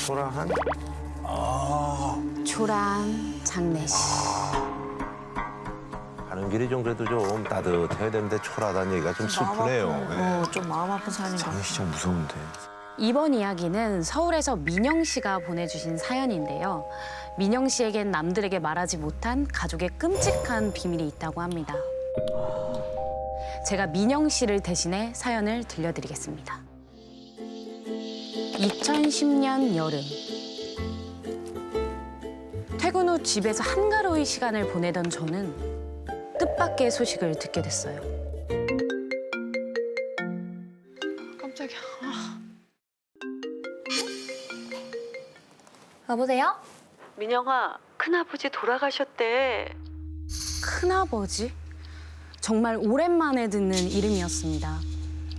초라한? 초라한 장례식. 가는 길이 좀 그래도 좀 따뜻해야 되는데 초라하다는 얘기가 좀 슬프네요. 좀 마음 아픈 사연인 것 같아. 장례식장 무서운데. 이번 이야기는 서울에서 민영 씨가 보내주신 사연인데요. 민영 씨에겐 남들에게 말하지 못한 가족의 끔찍한 비밀이 있다고 합니다. 제가 민영 씨를 대신해 사연을 들려드리겠습니다. 2010년 여름. 퇴근 후 집에서 한가로이 시간을 보내던 저는 뜻밖의 소식을 듣게 됐어요. 깜짝이야. 여보세요? 민영아, 큰아버지 돌아가셨대. 큰아버지? 정말 오랜만에 듣는 이름이었습니다.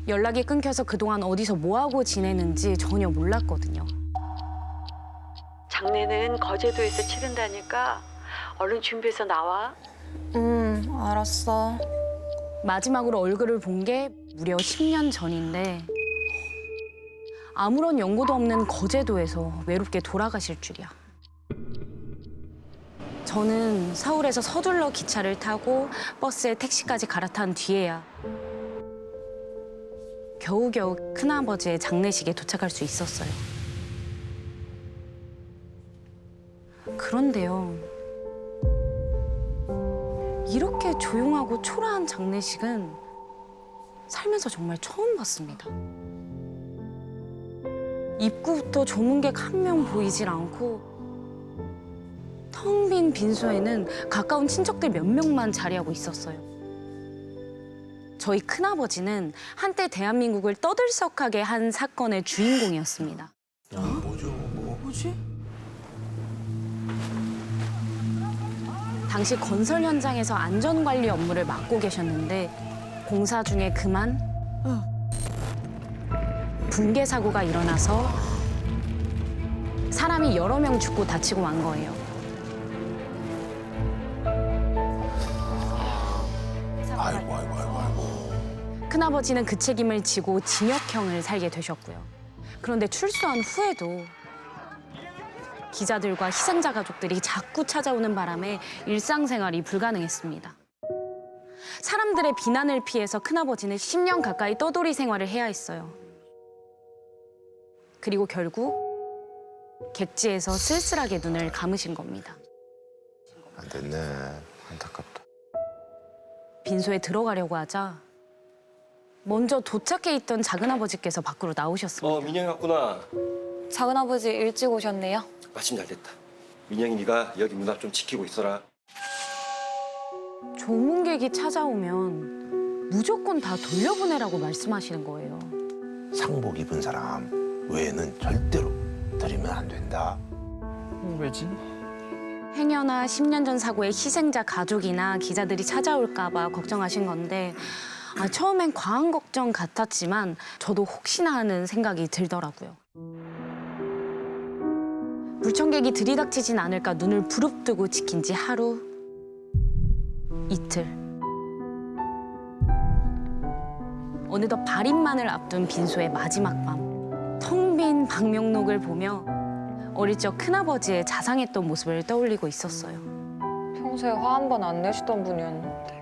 연락이 끊겨서 그동안 어디서 뭐하고 지내는지 전혀 몰랐거든요. 장례는 거제도에서 치른다니까 얼른 준비해서 나와. 알았어. 마지막으로 얼굴을 본 게 무려 10년 전인데 아무런 연고도 없는 거제도에서 외롭게 돌아가실 줄이야. 저는 서울에서 서둘러 기차를 타고 버스에 택시까지 갈아탄 뒤에야 겨우겨우 큰아버지의 장례식에 도착할 수 있었어요. 그런데요. 이렇게 조용하고 초라한 장례식은 살면서 정말 처음 봤습니다. 입구부터 조문객 한 명 보이질 않고 텅 빈 빈소에는 가까운 친척들 몇 명만 자리하고 있었어요. 저희 큰아버지는 한때 대한민국을 떠들썩하게 한 사건의 주인공이었습니다. 뭐지? 당시 건설 현장에서 안전관리 업무를 맡고 계셨는데 공사 중에 그만 붕괴 사고가 일어나서 사람이 여러 명 죽고 다치고 만 거예요. 아이고. 큰아버지는 그 책임을 지고 징역형을 살게 되셨고요. 그런데 출소한 후에도 기자들과 희생자 가족들이 자꾸 찾아오는 바람에 일상생활이 불가능했습니다. 사람들의 비난을 피해서 큰아버지는 10년 가까이 떠돌이 생활을 해야 했어요. 그리고 결국 객지에서 쓸쓸하게 눈을 감으신 겁니다. 안 됐네. 안타깝다. 빈소에 들어가려고 하자 먼저 도착해 있던 작은아버지께서 밖으로 나오셨습니다. 민영이 왔구나. 작은아버지 일찍 오셨네요. 마침 잘 됐다. 민영이 네가 여기 문 앞 좀 지키고 있어라. 조문객이 찾아오면 무조건 다 돌려보내라고 말씀하시는 거예요. 상복 입은 사람 외에는 절대로 들이면 안 된다. 왜지? 행여나 10년 전 사고의 희생자 가족이나 기자들이 찾아올까 봐 걱정하신 건데 처음엔 과한 걱정 같았지만 저도 혹시나 하는 생각이 들더라고요. 불청객이 들이닥치진 않을까 눈을 부릅뜨고 지킨 지 하루, 이틀. 어느덧 발인만을 앞둔 빈소의 마지막 밤. 텅 빈 방명록을 보며 어릴 적 큰아버지의 자상했던 모습을 떠올리고 있었어요. 평소에 화 한 번 안 내시던 분이었는데.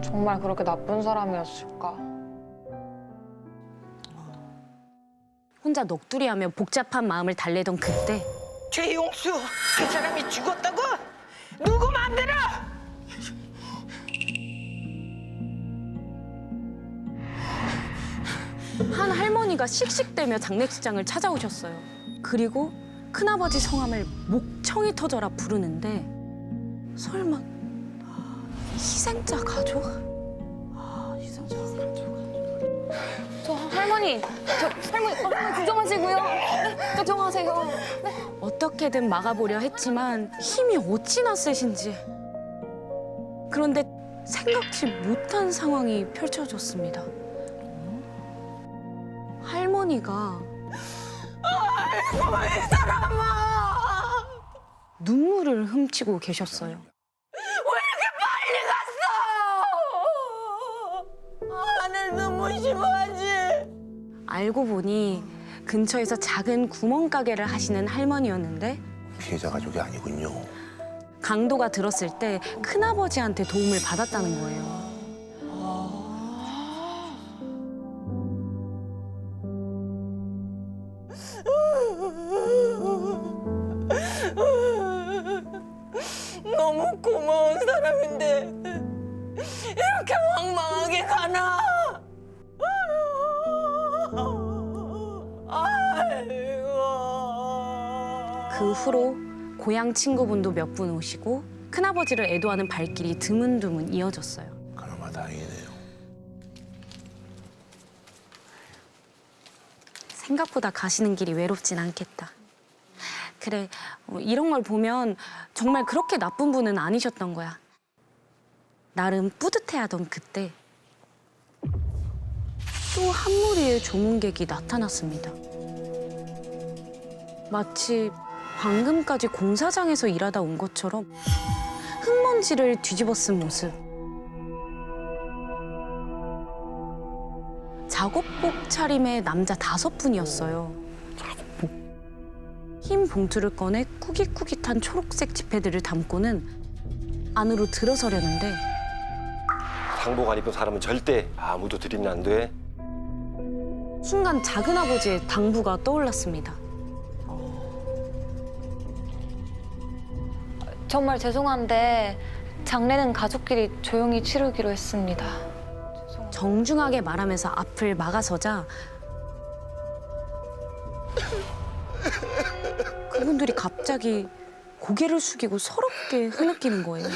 정말 그렇게 나쁜 사람이었을까? 혼자 넋두리하며 복잡한 마음을 달래던 그때 최용수 그 사람이 죽었다고? 누구 맘대로? 한 할머니가 씩씩대며 장례식장을 찾아오셨어요. 그리고 큰아버지 성함을 목청이 터져라 부르는데 설마 희생자 가족? 희생자 가족. 저 할머니, 할머니 진정하시고요. 네, 진정하세요. 어떻게든 막아보려 했지만 힘이 어찌나 세신지. 그런데 생각지 못한 상황이 펼쳐졌습니다. 할머니가 아이고 이 사람아 눈물을 훔치고 계셨어요. 왜 이렇게 빨리 갔어? 아들 너무 심하지? 알고 보니 근처에서 작은 구멍가게를 하시는 할머니였는데 피해자 가족이 아니군요. 강도가 들었을 때 큰아버지한테 도움을 받았다는 거예요. 너무 고마운 사람인데 이렇게 황망하게 가나? 아이고. 그 후로 고향 친구분도 몇 분 오시고 큰아버지를 애도하는 발길이 드문드문 이어졌어요. 그나마 다행이네요. 생각보다 가시는 길이 외롭진 않겠다. 그래, 이런 걸 보면 정말 그렇게 나쁜 분은 아니셨던 거야. 나름 뿌듯해하던 그때 또 한 무리의 조문객이 나타났습니다. 마치 방금까지 공사장에서 일하다 온 것처럼 흙먼지를 뒤집어 쓴 모습. 작업복 차림의 남자 5분이었어요. 흰 봉투를 꺼내 꾸깃꾸깃한 초록색 지폐들을 담고는 안으로 들어서려는데 상복 안 입은 사람은 절대 아무도 들이면 안 돼. 순간 작은아버지의 당부가 떠올랐습니다. 정말 죄송한데 장례는 가족끼리 조용히 치르기로 했습니다. 정중하게 말하면서 앞을 막아서자 그분들이 갑자기 고개를 숙이고 서럽게 흐느끼는 거예요.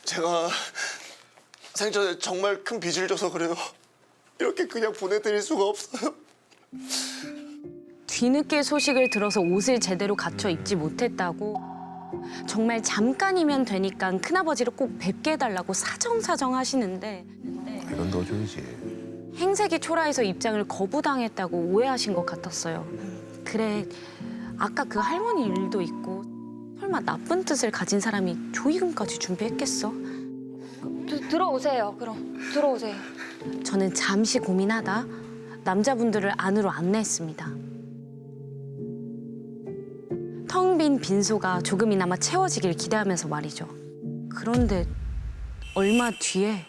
제가 생전에 정말 큰 빚을 져서 그래요. 이렇게 그냥 보내드릴 수가 없어요. 뒤늦게 소식을 들어서 옷을 제대로 갖춰 입지 못했다고 정말 잠깐이면 되니까 큰아버지를 꼭 뵙게 해달라고 사정사정 하시는데 이건 넣어줘야지. 행색이 초라해서 입장을 거부당했다고 오해하신 것 같았어요. 그래, 아까 그 할머니 일도 있고 설마 나쁜 뜻을 가진 사람이 조의금까지 준비했겠어? 들어오세요. 그럼 들어오세요. 저는 잠시 고민하다 남자분들을 안으로 안내했습니다. 텅 빈 빈소가 조금이나마 채워지길 기대하면서 말이죠. 그런데 얼마 뒤에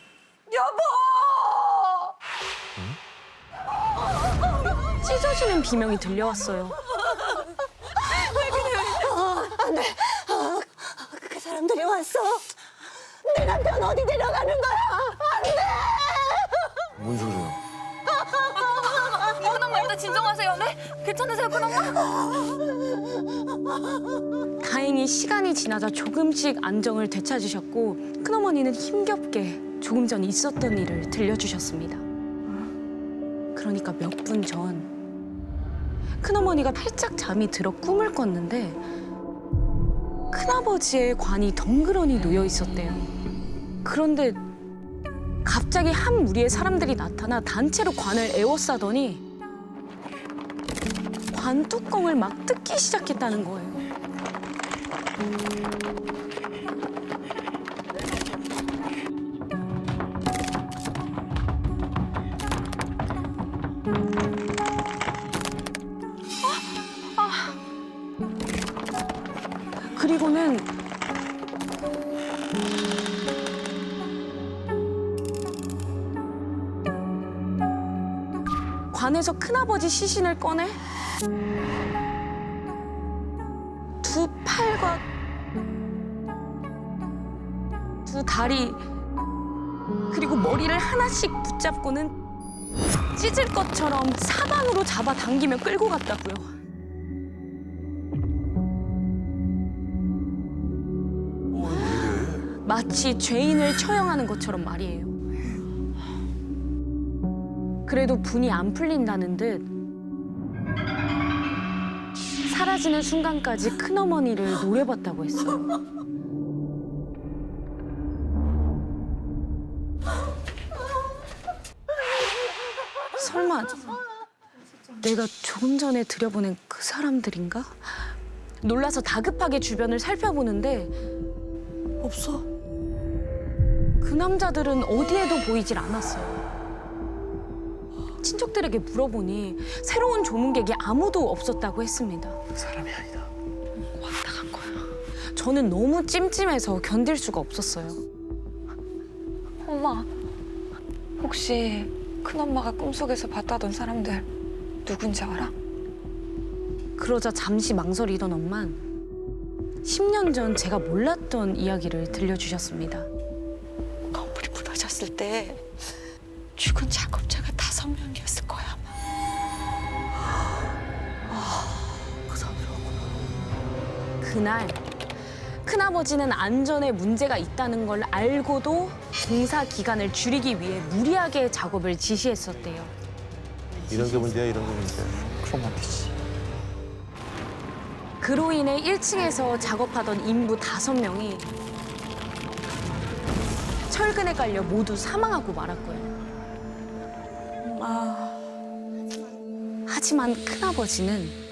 찢어지는 비명이 들려왔어요. 그 사람들이 왔어. 내 남편 어디 데려가는 거야? 안 돼! 뭔 소리야? 큰엄마 일단 진정하세요. 네? 괜찮으세요, 큰엄마? 다행히 시간이 지나자 조금씩 안정을 되찾으셨고 큰어머니는 힘겹게 조금 전 있었던 일을 들려주셨습니다. 그러니까 몇 분 전 큰어머니가 팔짝 잠이 들어 꿈을 꿨는데 큰아버지의 관이 덩그러니 놓여 있었대요. 그런데 갑자기 한 무리의 사람들이 나타나 단체로 관을 에워싸더니 관 뚜껑을 막 뜯기 시작했다는 거예요. 그리고는 관에서 큰아버지 시신을 꺼내 두 팔과 두 다리 그리고 머리를 하나씩 붙잡고는 찢을 것처럼 사방으로 잡아당기며 끌고 갔다고요. 마치 죄인을 처형하는 것처럼 말이에요. 그래도 분이 안 풀린다는 듯 사라지는 순간까지 큰어머니를 노려봤다고 했어요. 설마 내가 조금 전에 들여보낸 그 사람들인가? 놀라서 다급하게 주변을 살펴보는데 없어. 남자들은 어디에도 보이질 않았어요. 친척들에게 물어보니 새로운 조문객이 아무도 없었다고 했습니다. 사람이 아니다. 왔다 간 거야. 저는 너무 찜찜해서 견딜 수가 없었어요. 엄마, 혹시 큰엄마가 꿈속에서 봤다던 사람들 누군지 알아? 그러자 잠시 망설이던 엄만 10년 전 제가 몰랐던 이야기를 들려주셨습니다. 건물이 무너졌을 때 죽은 작업자가 5명이었을 거야 아마. 그날 큰아버지는 안전에 문제가 있다는 걸 알고도 공사 기간을 줄이기 위해 무리하게 작업을 지시했었대요. 이런 게 문제야, 이런 게 문제야. 그럼 안 되지. 그로 인해 1층에서 작업하던 인부 5명이 철근에 깔려 모두 사망하고 말았고요. 하지만 큰아버지는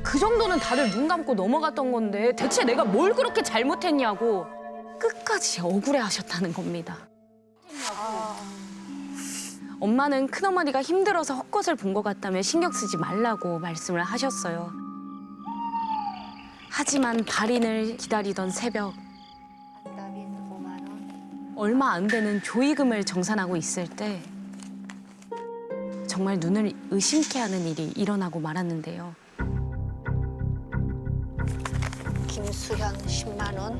그 정도는 다들 눈 감고 넘어갔던 건데 대체 내가 뭘 그렇게 잘못했냐고 끝까지 억울해하셨다는 겁니다. 엄마는 큰어머니가 힘들어서 헛것을 본 것 같다며 신경 쓰지 말라고 말씀을 하셨어요. 하지만 발인을 기다리던 새벽 얼마 안 되는 조의금을 정산하고 있을 때 정말 눈을 의심케 하는 일이 일어나고 말았는데요. 김수현 10만 원.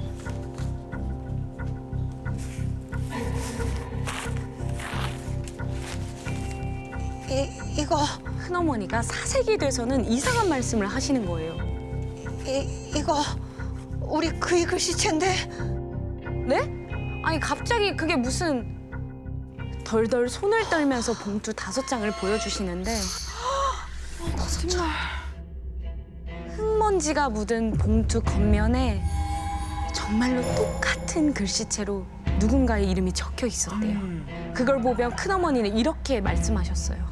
이거 큰어머니가 사색이 돼서는 이상한 말씀을 하시는 거예요. 이거 우리 그이 글씨체인데. 네? 아니 갑자기 그게 무슨 덜덜 손을 떨면서 봉투 5장을 보여주시는데 거짓말. 흙먼지가 묻은 봉투 겉면에 정말로 똑같은 글씨체로 누군가의 이름이 적혀 있었대요. 그걸 보면 큰어머니는 이렇게 말씀하셨어요.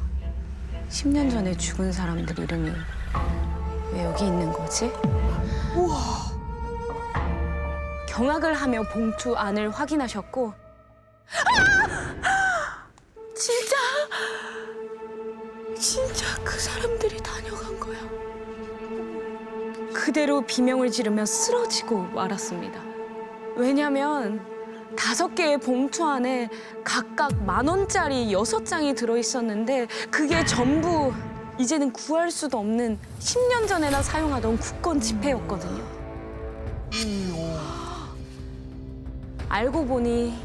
10년 전에 죽은 사람들 이름이 왜 여기 있는 거지? 우와. 경악을 하며 봉투 안을 확인하셨고 진짜 그 사람들이 다녀간 거야. 그대로 비명을 지르며 쓰러지고 말았습니다. 왜냐면 5개의 봉투 안에 각각 10,000원짜리 6장이 들어있었는데 그게 전부 이제는 구할 수도 없는 10년 전에나 사용하던 국권 지폐였거든요. 알고 보니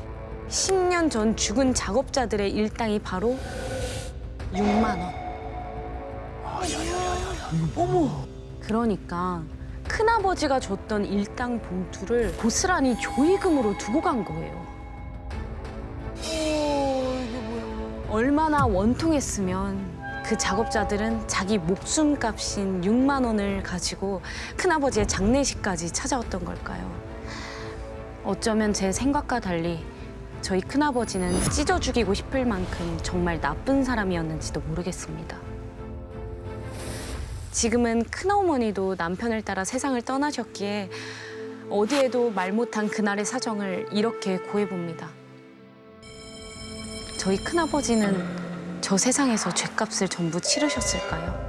10년 전 죽은 작업자들의 일당이 바로 6만 원. 그러니까 큰아버지가 줬던 일당 봉투를 고스란히 조의금으로 두고 간 거예요. 얼마나 원통했으면 그 작업자들은 자기 목숨값인 6만 원을 가지고 큰아버지의 장례식까지 찾아왔던 걸까요? 어쩌면 제 생각과 달리 저희 큰아버지는 찢어 죽이고 싶을 만큼 정말 나쁜 사람이었는지도 모르겠습니다. 지금은 큰어머니도 남편을 따라 세상을 떠나셨기에 어디에도 말 못한 그날의 사정을 이렇게 고해봅니다. 저희 큰아버지는 저 세상에서 죗값을 전부 치르셨을까요?